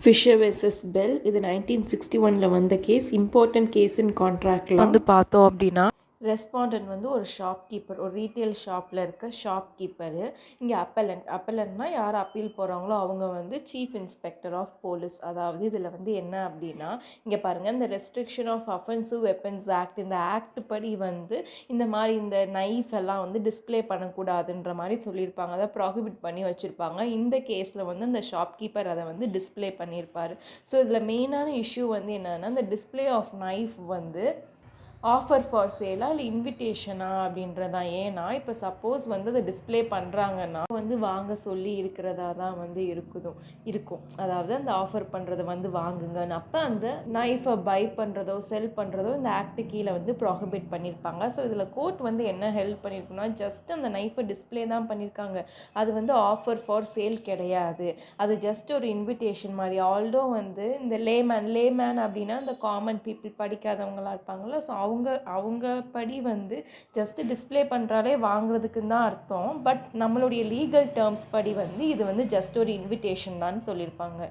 Fisher versus bell. இது 1961 வந்த case. Important case இன் கான்ட்ராக்டில் வந்து பார்த்தோம் அப்படின்னா ரெஸ்பாண்டன்ட் வந்து ஒரு ஷாப்கீப்பர், ஒரு ரீட்டைல் ஷாப்பில் இருக்க ஷாப்கீப்பரு. இங்கே அப்பலண்ட்னா யார் அப்பீல் போகிறாங்களோ அவங்க வந்து சீஃப் இன்ஸ்பெக்டர் ஆஃப் போலீஸ். அதாவது இதில் வந்து என்ன அப்படின்னா, இங்கே பாருங்கள், இந்த restriction of offensive weapons act, இந்த ஆக்ட் படி வந்து இந்த மாதிரி இந்த நைஃப் எல்லாம் வந்து டிஸ்பிளே பண்ணக்கூடாதுன்ற மாதிரி சொல்லியிருப்பாங்க. அதை ப்ராஹிபிட் பண்ணி வச்சுருப்பாங்க. இந்த கேஸில் வந்து அந்த ஷாப்கீப்பர் அதை வந்து டிஸ்பிளே பண்ணியிருப்பார். ஸோ இதில் மெயினான இஷ்யூ வந்து என்னென்னா, இந்த டிஸ்பிளே ஆஃப் நைஃப் வந்து ஆஃபர் ஃபார் சேலா இல்லை இன்விடேஷனா அப்படின்றதான். ஏன்னா இப்போ சப்போஸ் வந்து அதை டிஸ்பிளே பண்ணுறாங்கன்னா வந்து வாங்க சொல்லி இருக்கிறதா தான் வந்து இருக்கும். அதாவது அந்த ஆஃபர் பண்ணுறதை வந்து வாங்குங்கன்னு. அப்போ அந்த நைஃபை பை பண்ணுறதோ செல் பண்ணுறதோ இந்த ஆக்ட் கீழே வந்து ப்ராஹிபிட் பண்ணியிருப்பாங்க. ஸோ இதில் கோர்ட் வந்து என்ன ஹெல்ப் பண்ணியிருக்குன்னா, ஜஸ்ட் அந்த நைஃபை டிஸ்பிளே தான் பண்ணியிருக்காங்க. அது வந்து ஆஃபர் ஃபார் சேல் கிடையாது. அது ஜஸ்ட் ஒரு இன்விடேஷன் மாதிரி. ஆல்டோ வந்து இந்த லேமேன் அப்படின்னா இந்த காமன் பீப்புள், படிக்காதவங்களாக இருப்பாங்களோ, ஸோ அவங்க படி வந்து ஜஸ்ட் டிஸ்பிளே பண்ணுறாலே வாங்குறதுக்குன்னு தான் அர்த்தம். பட் நம்மளுடைய லீகல் டேர்ம்ஸ் படி வந்து இது வந்து ஜஸ்ட் ஒரு இன்விடேஷன் தான் சொல்லியிருப்பாங்க.